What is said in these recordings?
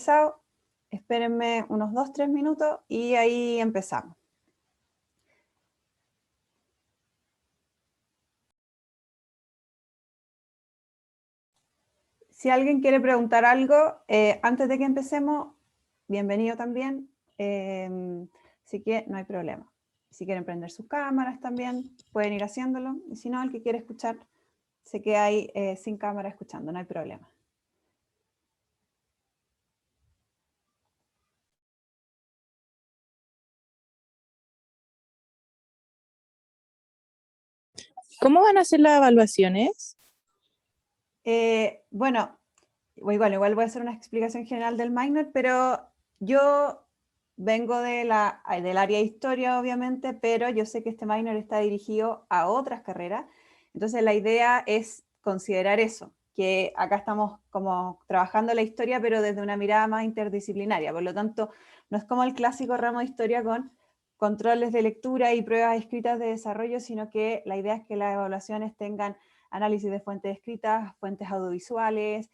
empezado, espérenme unos 2-3 minutos y ahí empezamos. Si alguien quiere preguntar algo, antes de que empecemos, bienvenido también, así que no hay problema. Si quieren prender sus cámaras también, pueden ir haciéndolo, y si no, el que quiere escuchar, se queda ahí sin cámara escuchando, no hay problema. ¿Cómo van a ser las evaluaciones? Bueno, igual voy a hacer una explicación general del minor, pero yo vengo del área de historia, obviamente, pero yo sé que este minor está dirigido a otras carreras, entonces la idea es considerar eso, que acá estamos como trabajando la historia, pero desde una mirada más interdisciplinaria, por lo tanto, no es como el clásico ramo de historia con controles de lectura y pruebas escritas de desarrollo, sino que la idea es que las evaluaciones tengan análisis de fuentes escritas, fuentes audiovisuales,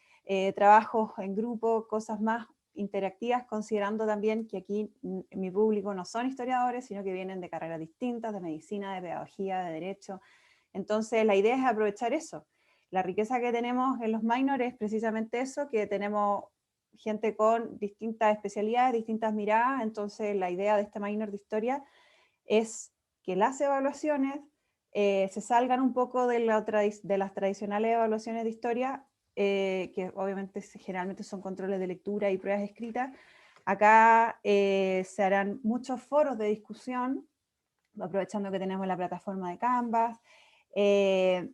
trabajos en grupo, cosas más interactivas, considerando también que aquí mi público no son historiadores, sino que vienen de carreras distintas, de medicina, de pedagogía, de derecho. Entonces la idea es aprovechar eso. La riqueza que tenemos en los minors es precisamente eso, que tenemos gente con distintas especialidades, distintas miradas, entonces la idea de este minor de historia es que las evaluaciones se salgan un poco de las tradicionales evaluaciones de historia, que obviamente generalmente son controles de lectura y pruebas escritas. Acá se harán muchos foros de discusión, aprovechando que tenemos la plataforma de Canvas.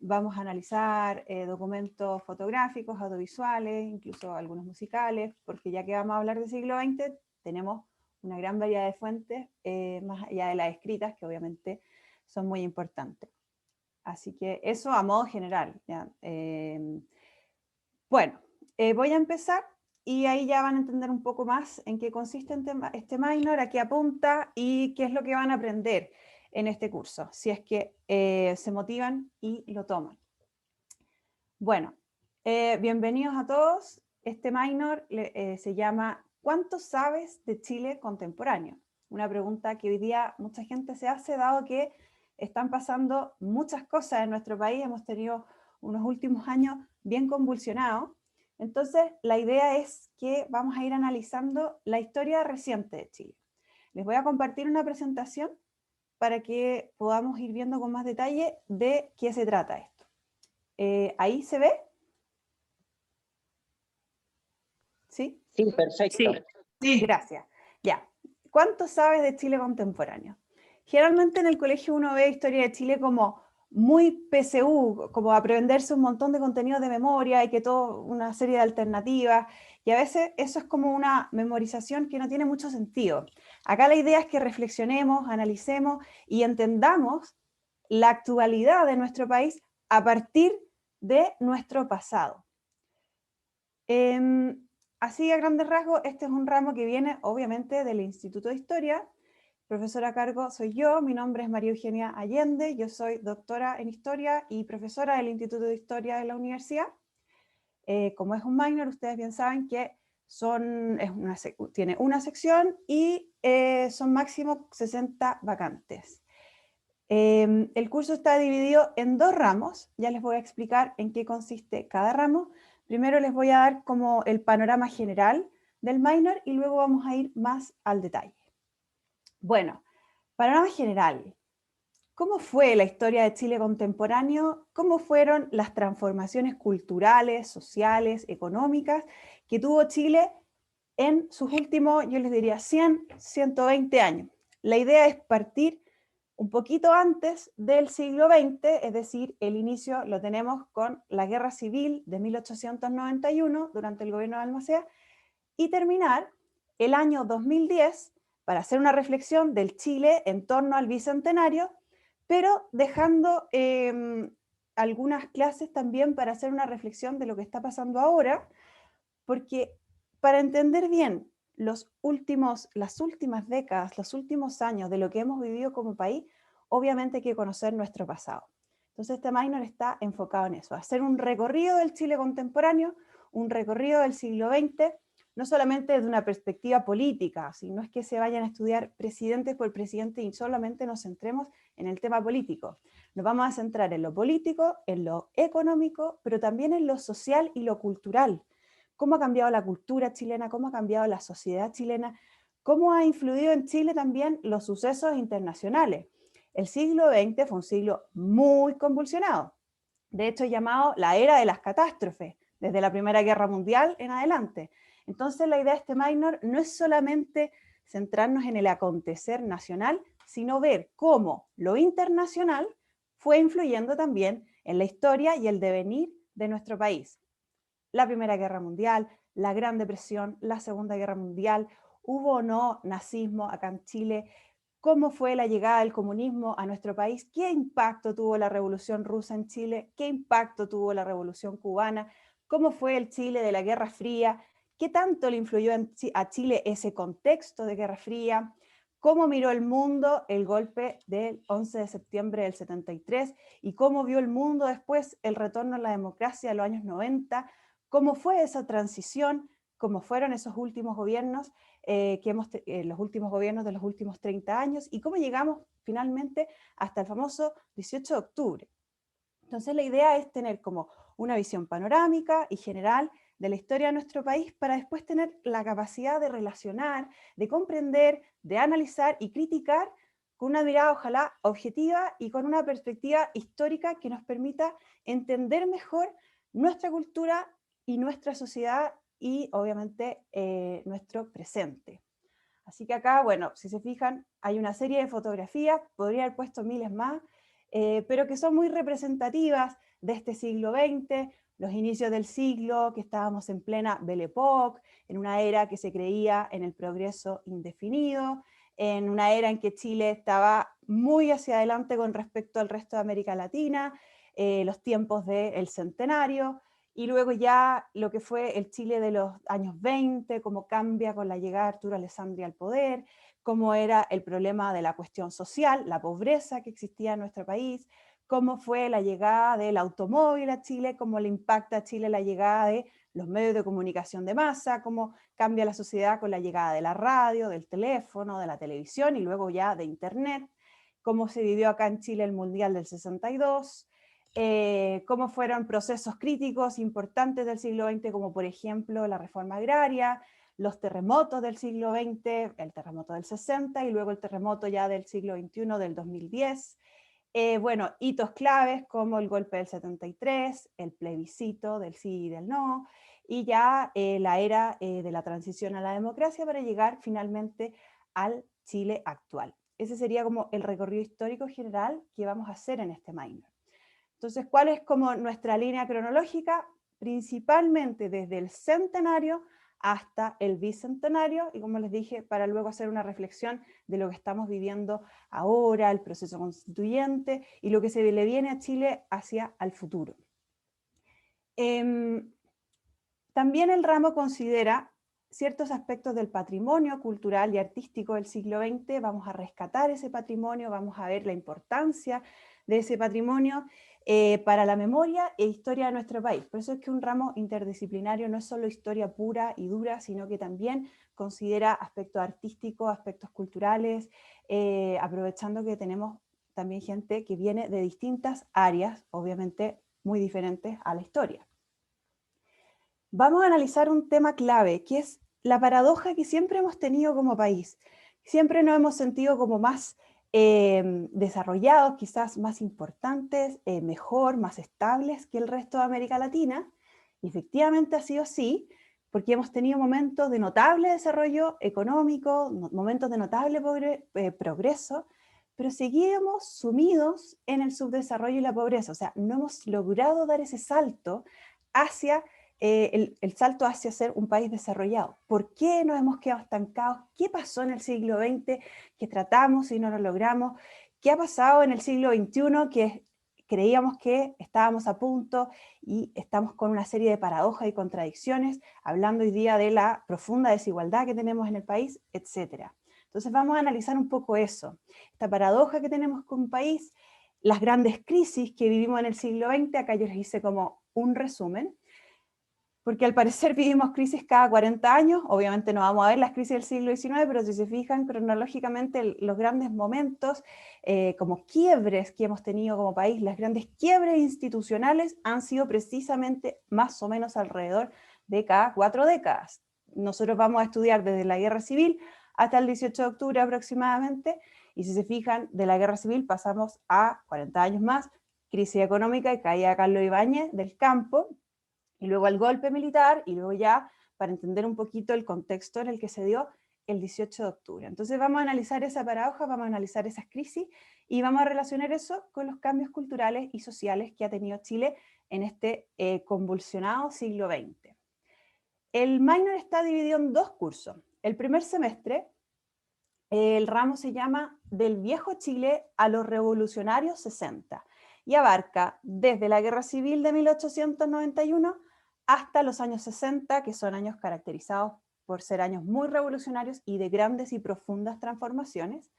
Vamos a analizar documentos fotográficos, audiovisuales, incluso algunos musicales, porque ya que vamos a hablar del siglo XX, tenemos una gran variedad de fuentes, más allá de las escritas, que obviamente son muy importantes. Así que eso a modo general. ¿Ya? Bueno, voy a empezar y ahí ya van a entender un poco más en qué consiste este minor, a qué apunta y qué es lo que van a aprender en este curso, si es que se motivan y lo toman. Bueno, bienvenidos a todos. Este minor se llama ¿Cuánto sabes de Chile contemporáneo? Una pregunta que hoy día mucha gente se hace, dado que están pasando muchas cosas en nuestro país, hemos tenido unos últimos años bien convulsionados. Entonces, la idea es que vamos a ir analizando la historia reciente de Chile. Les voy a compartir una presentación para que podamos ir viendo con más detalle de qué se trata esto. ¿Ahí se ve? ¿Sí? Sí, perfecto. Sí. Gracias. Ya. ¿Cuánto sabes de Chile contemporáneo? Generalmente en el colegio uno ve historia de Chile como muy PSU, como aprenderse un montón de contenido de memoria y que todo una serie de alternativas, y a veces eso es como una memorización que no tiene mucho sentido. Acá la idea es que reflexionemos, analicemos y entendamos la actualidad de nuestro país a partir de nuestro pasado. Así a grandes rasgos, este es un ramo que viene obviamente del Instituto de Historia. Profesora a cargo soy yo, mi nombre es María Eugenia Allende, yo soy doctora en Historia y profesora del Instituto de Historia de la universidad. Como es un minor, ustedes bien saben que tiene una sección y son máximo 60 vacantes. El curso está dividido en 2 ramos, ya les voy a explicar en qué consiste cada ramo. Primero les voy a dar como el panorama general del minor y luego vamos a ir más al detalle. Bueno, panorama general. ¿Cómo fue la historia de Chile contemporáneo? ¿Cómo fueron las transformaciones culturales, sociales, económicas que tuvo Chile en sus últimos, yo les diría, 100, 120 años? La idea es partir un poquito antes del siglo XX, es decir, el inicio lo tenemos con la Guerra Civil de 1891 durante el gobierno de Balmaceda y terminar el año 2010 para hacer una reflexión del Chile en torno al Bicentenario, pero dejando algunas clases también para hacer una reflexión de lo que está pasando ahora, porque para entender bien las últimas décadas, los últimos años de lo que hemos vivido como país, obviamente hay que conocer nuestro pasado. Entonces este minor está enfocado en eso, hacer un recorrido del Chile contemporáneo, un recorrido del siglo XX, no solamente desde una perspectiva política, sino es que se vayan a estudiar presidente por presidente y solamente nos centremos en el tema político. Nos vamos a centrar en lo político, en lo económico, pero también en lo social y lo cultural. Cómo ha cambiado la cultura chilena, cómo ha cambiado la sociedad chilena, cómo ha influido en Chile también los sucesos internacionales. El siglo XX fue un siglo muy convulsionado, de hecho llamado la era de las catástrofes, desde la Primera Guerra Mundial en adelante. Entonces la idea de este minor no es solamente centrarnos en el acontecer nacional, sino ver cómo lo internacional fue influyendo también en la historia y el devenir de nuestro país. La Primera Guerra Mundial, la Gran Depresión, la Segunda Guerra Mundial, hubo o no nazismo acá en Chile, cómo fue la llegada del comunismo a nuestro país, qué impacto tuvo la Revolución Rusa en Chile, qué impacto tuvo la Revolución Cubana, cómo fue el Chile de la Guerra Fría, qué tanto le influyó a Chile ese contexto de Guerra Fría, cómo miró el mundo el golpe del 11 de septiembre del 73 y cómo vio el mundo después el retorno a la democracia de los años 90, cómo fue esa transición, cómo fueron esos últimos gobiernos los últimos gobiernos de los últimos 30 años y cómo llegamos finalmente hasta el famoso 18 de octubre. Entonces la idea es tener como una visión panorámica y general de la historia de nuestro país para después tener la capacidad de relacionar, de comprender, de analizar y criticar con una mirada ojalá objetiva y con una perspectiva histórica que nos permita entender mejor nuestra cultura y nuestra sociedad y obviamente nuestro presente. Así que acá, bueno, si se fijan, hay una serie de fotografías, podría haber puesto miles más, pero que son muy representativas de este siglo XX, los inicios del siglo, que estábamos en plena Belle Époque, en una era que se creía en el progreso indefinido, en una era en que Chile estaba muy hacia adelante con respecto al resto de América Latina, los tiempos del centenario, y luego ya lo que fue el Chile de los años 20, cómo cambia con la llegada de Arturo Alessandri al poder, cómo era el problema de la cuestión social, la pobreza que existía en nuestro país, cómo fue la llegada del automóvil a Chile, cómo le impacta a Chile la llegada de los medios de comunicación de masa, cómo cambia la sociedad con la llegada de la radio, del teléfono, de la televisión y luego ya de internet, cómo se vivió acá en Chile el Mundial del 62, cómo fueron procesos críticos importantes del siglo XX, como por ejemplo la reforma agraria, los terremotos del siglo XX, el terremoto del 60 y luego el terremoto ya del siglo XXI del 2010. Bueno, hitos claves como el golpe del 73, el plebiscito del sí y del no, y ya la era de la transición a la democracia para llegar finalmente al Chile actual. Ese sería como el recorrido histórico general que vamos a hacer en este minor. Entonces, ¿cuál es como nuestra línea cronológica? Principalmente desde el centenario hasta el bicentenario, y como les dije, para luego hacer una reflexión de lo que estamos viviendo ahora, el proceso constituyente y lo que se le viene a Chile hacia el futuro. También el ramo considera ciertos aspectos del patrimonio cultural y artístico del siglo XX, vamos a rescatar ese patrimonio, vamos a ver la importancia de ese patrimonio para la memoria e historia de nuestro país. Por eso es que un ramo interdisciplinario no es solo historia pura y dura, sino que también considera aspectos artísticos, aspectos culturales, aprovechando que tenemos también gente que viene de distintas áreas, obviamente muy diferentes a la historia. Vamos a analizar un tema clave, que es la paradoja que siempre hemos tenido como país. Siempre nos hemos sentido como más desarrollados, quizás más importantes, mejor, más estables que el resto de América Latina. Y efectivamente ha sido así, porque hemos tenido momentos de notable desarrollo económico, momentos de notable progreso, pero seguíamos sumidos en el subdesarrollo y la pobreza. O sea, no hemos logrado dar ese salto hacia el salto hacia ser un país desarrollado. ¿Por qué nos hemos quedado estancados? ¿Qué pasó en el siglo XX que tratamos y no lo logramos? ¿Qué ha pasado en el siglo XXI que creíamos que estábamos a punto y estamos con una serie de paradojas y contradicciones, hablando hoy día de la profunda desigualdad que tenemos en el país, etcétera? Entonces vamos a analizar un poco eso, esta paradoja que tenemos con un país, las grandes crisis que vivimos en el siglo XX, acá yo les hice como un resumen, porque al parecer vivimos crisis cada 40 años, obviamente no vamos a ver las crisis del siglo XIX, pero si se fijan cronológicamente los grandes momentos, como quiebres que hemos tenido como país, las grandes quiebres institucionales han sido precisamente más o menos alrededor de cada 4 décadas. Nosotros vamos a estudiar desde la Guerra Civil hasta el 18 de octubre aproximadamente, y si se fijan, de la Guerra Civil pasamos a 40 años más, crisis económica y caída de Carlos Ibáñez del campo, y luego el golpe militar, y luego ya, para entender un poquito el contexto en el que se dio, el 18 de octubre. Entonces vamos a analizar esa paradoja, vamos a analizar esas crisis, y vamos a relacionar eso con los cambios culturales y sociales que ha tenido Chile en este convulsionado siglo XX. El minor está dividido en 2 cursos. El primer semestre, el ramo se llama Del Viejo Chile a los Revolucionarios 60, y abarca desde la Guerra Civil de 1891 hasta los años 60, que son años caracterizados por ser años muy revolucionarios y de grandes y profundas transformaciones.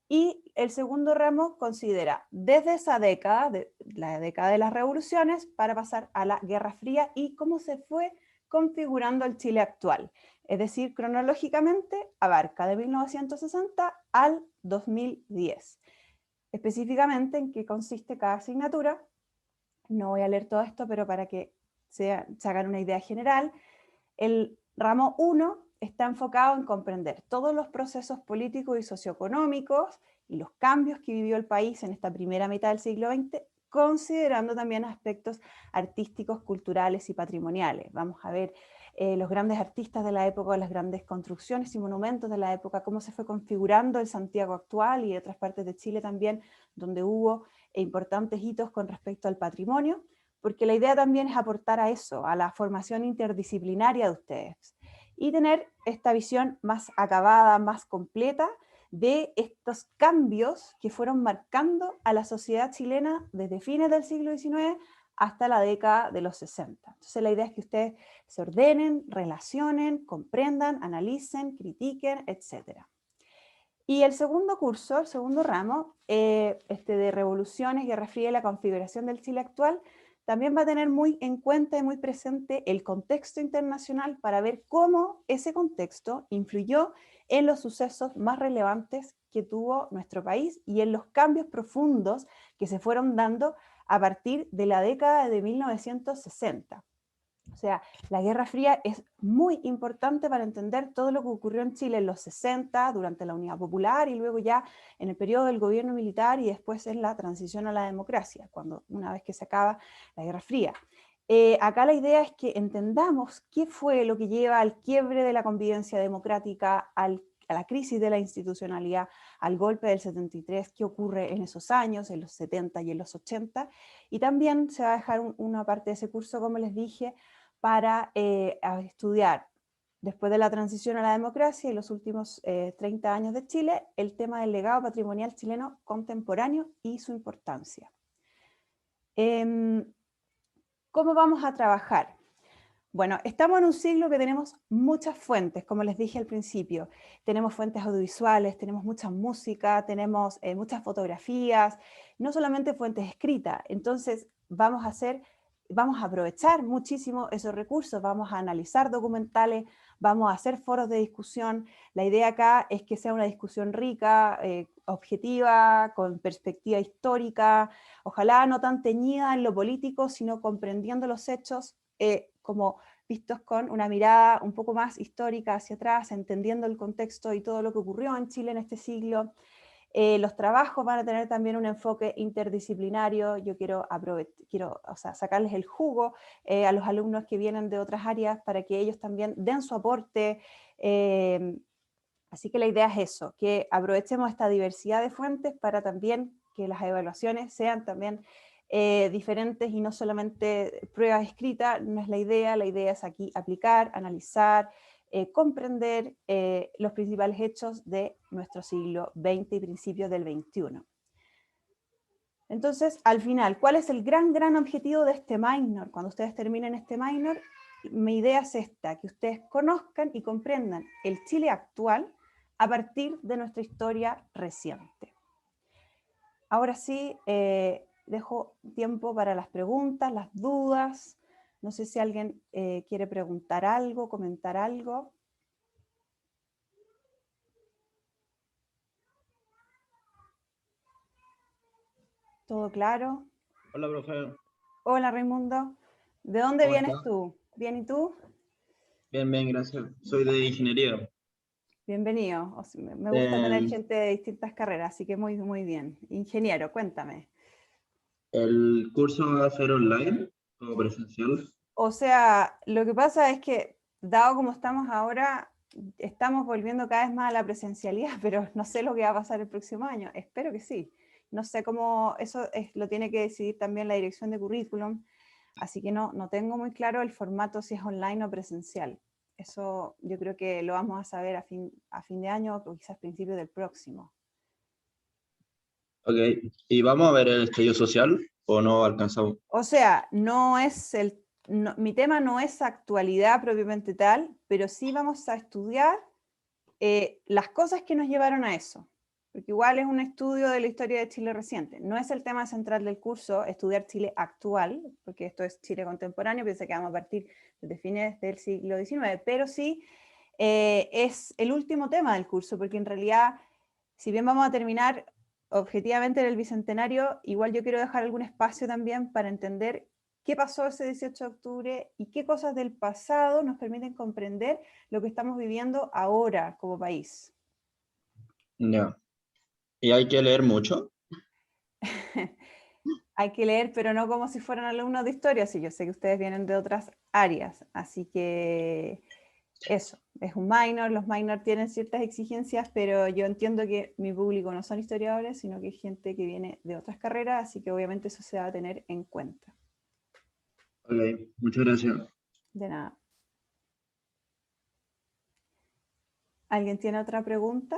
Y el segundo ramo considera desde esa década, la década de las revoluciones, para pasar a la Guerra Fría y cómo se fue configurando el Chile actual. Es decir, cronológicamente abarca de 1960 al 2010. Específicamente en qué consiste cada asignatura. No voy a leer todo esto, pero para que se hagan una idea general, el ramo 1 está enfocado en comprender todos los procesos políticos y socioeconómicos y los cambios que vivió el país en esta primera mitad del siglo XX, considerando también aspectos artísticos, culturales y patrimoniales. Vamos a ver los grandes artistas de la época, las grandes construcciones y monumentos de la época, cómo se fue configurando el Santiago actual y otras partes de Chile también, donde hubo importantes hitos con respecto al patrimonio, porque la idea también es aportar a eso, a la formación interdisciplinaria de ustedes, y tener esta visión más acabada, más completa de estos cambios que fueron marcando a la sociedad chilena desde fines del siglo XIX hasta la década de los 60. Entonces la idea es que ustedes se ordenen, relacionen, comprendan, analicen, critiquen, etc. Y el segundo curso, el segundo ramo, de revoluciones, Guerra Fría y la configuración del Chile actual, también va a tener muy en cuenta y muy presente el contexto internacional para ver cómo ese contexto influyó en los sucesos más relevantes que tuvo nuestro país y en los cambios profundos que se fueron dando a partir de la década de 1960. O sea, la Guerra Fría es muy importante para entender todo lo que ocurrió en Chile en los 60, durante la Unidad Popular y luego ya en el periodo del gobierno militar y después en la transición a la democracia, una vez que se acaba la Guerra Fría. Acá la idea es que entendamos qué fue lo que lleva al quiebre de la convivencia democrática, a la crisis de la institucionalidad, al golpe del 73, qué ocurre en esos años, en los 70 y en los 80, y también se va a dejar una parte de ese curso, como les dije, para estudiar, después de la transición a la democracia y los últimos 30 años de Chile, el tema del legado patrimonial chileno contemporáneo y su importancia. ¿Cómo vamos a trabajar? Bueno, estamos en un siglo que tenemos muchas fuentes, como les dije al principio. Tenemos fuentes audiovisuales, tenemos mucha música, tenemos muchas fotografías, no solamente fuentes escritas. Entonces, vamos a aprovechar muchísimo esos recursos, vamos a analizar documentales, vamos a hacer foros de discusión. La idea acá es que sea una discusión rica, objetiva, con perspectiva histórica, ojalá no tan teñida en lo político, sino comprendiendo los hechos como vistos con una mirada un poco más histórica hacia atrás, entendiendo el contexto y todo lo que ocurrió en Chile en este siglo. Los trabajos van a tener también un enfoque interdisciplinario. Yo quiero sacarles el jugo a los alumnos que vienen de otras áreas para que ellos también den su aporte. Así que la idea es eso, que aprovechemos esta diversidad de fuentes para también que las evaluaciones sean también diferentes y no solamente pruebas escritas. No es la idea es aquí aplicar, analizar, comprender los principales hechos de nuestro siglo XX y principios del XXI. Entonces, al final, ¿cuál es el gran objetivo de este minor? Cuando ustedes terminen este minor, mi idea es esta, que ustedes conozcan y comprendan el Chile actual a partir de nuestra historia reciente. Ahora sí, dejo tiempo para las preguntas, las dudas. No sé si alguien quiere preguntar algo, comentar algo. ¿Todo claro? Hola, profe. Hola, Raimundo. ¿De dónde ¿Cómo vienes está? tú? ¿Bien y tú? Bien, bien, gracias. Soy de ingeniería. Bienvenido. Me gusta tener Eh, gente de distintas carreras, así que muy, muy bien. Ingeniero, cuéntame. ¿El curso va a ser online o presencial? O sea, lo que pasa es que, dado como estamos ahora, estamos volviendo cada vez más a la presencialidad, pero no sé lo que va a pasar el próximo año. Espero que sí. No sé cómo, lo tiene que decidir también la dirección de currículum, así que no tengo muy claro el formato si es online o presencial. Eso yo creo que lo vamos a saber a fin de año o quizás principios del próximo. Ok. ¿Y vamos a ver el estudio social o no alcanzamos? O sea, mi tema no es actualidad propiamente tal, pero sí vamos a estudiar las cosas que nos llevaron a eso. Porque igual es un estudio de la historia de Chile reciente. No es el tema central del curso, estudiar Chile actual, porque esto es Chile contemporáneo, piensa que vamos a partir desde fines del siglo XIX, pero sí es el último tema del curso, porque en realidad, si bien vamos a terminar objetivamente en el Bicentenario, igual yo quiero dejar algún espacio también para entender qué pasó ese 18 de octubre y qué cosas del pasado nos permiten comprender lo que estamos viviendo ahora como país. Ya. ¿Y hay que leer mucho? Hay que leer, pero no como si fueran alumnos de historia, sí, yo sé que ustedes vienen de otras áreas, así que eso, es un minor, los minor tienen ciertas exigencias, pero yo entiendo que mi público no son historiadores, sino que es gente que viene de otras carreras, así que obviamente eso se va a tener en cuenta. Ok, muchas gracias. De nada. ¿Alguien tiene otra pregunta?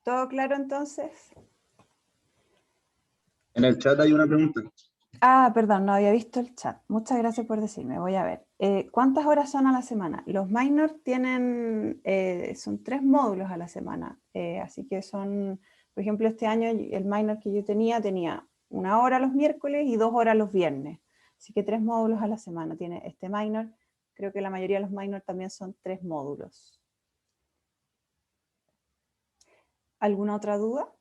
¿Todo claro entonces? En el chat hay una pregunta. Ah, perdón, no había visto el chat. Muchas gracias por decirme. Voy a ver. ¿Cuántas horas son a la semana? Los minor tienen, son 3 módulos a la semana. Así que son, por ejemplo, este año el minor que yo tenía 1 hora los miércoles y 2 horas los viernes. Así que 3 módulos a la semana tiene este minor. Creo que la mayoría de los minor también son 3 módulos. ¿Alguna otra duda?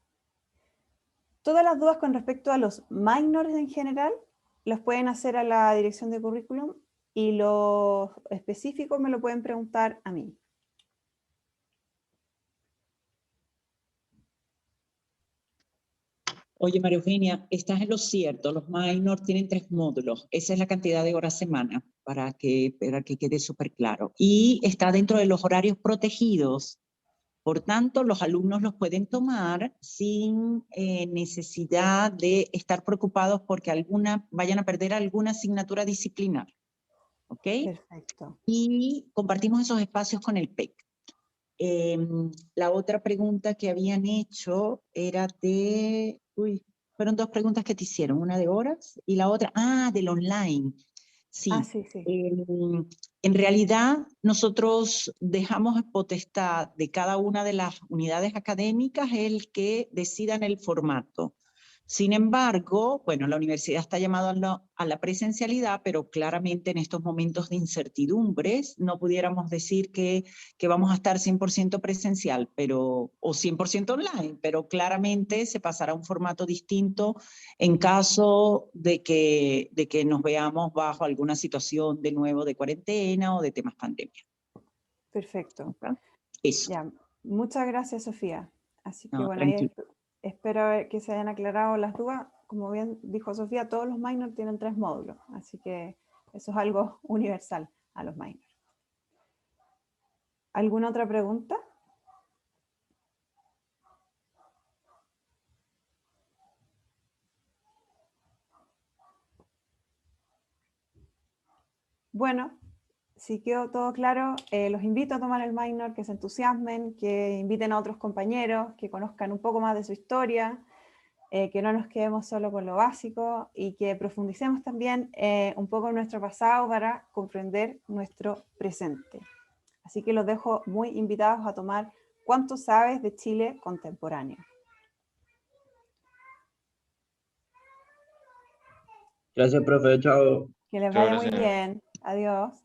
Todas las dudas con respecto a los minors en general los pueden hacer a la dirección de currículum y los específicos me lo pueden preguntar a mí. Oye, María Eugenia, estás en lo cierto, los minor tienen 3 módulos, esa es la cantidad de horas semana para que quede súper claro. Y está dentro de los horarios protegidos, por tanto, los alumnos los pueden tomar sin necesidad de estar preocupados porque vayan a perder alguna asignatura disciplinar, ¿ok? Perfecto. Y compartimos esos espacios con el PEC. La otra pregunta que habían hecho era fueron 2 preguntas que te hicieron, una de horas y la otra, del online. Ah, Sí, sí, sí. en realidad nosotros dejamos potestad de cada una de las unidades académicas el que decidan el formato. Sin embargo, bueno, la universidad está llamada a la presencialidad, pero claramente en estos momentos de incertidumbres no pudiéramos decir que vamos a estar 100% presencial o 100% online, pero claramente se pasará a un formato distinto en caso de que nos veamos bajo alguna situación de nuevo de cuarentena o de temas pandemia. Perfecto. ¿Okay? Eso. Ya, muchas gracias, Sofía. Así que No, bueno, ahí tranquilo. espero que se hayan aclarado las dudas. Como bien dijo Sofía, todos los minor tienen 3 módulos, así que eso es algo universal a los minor. ¿Alguna otra pregunta? Bueno, si quedó todo claro, los invito a tomar el minor, que se entusiasmen, que inviten a otros compañeros, que conozcan un poco más de su historia, que no nos quedemos solo con lo básico y que profundicemos también un poco en nuestro pasado para comprender nuestro presente. Así que los dejo muy invitados a tomar ¿cuánto sabes de Chile contemporáneo? Gracias, profe. Chao. Que les Chao, vaya muy gracias. bien. Adiós.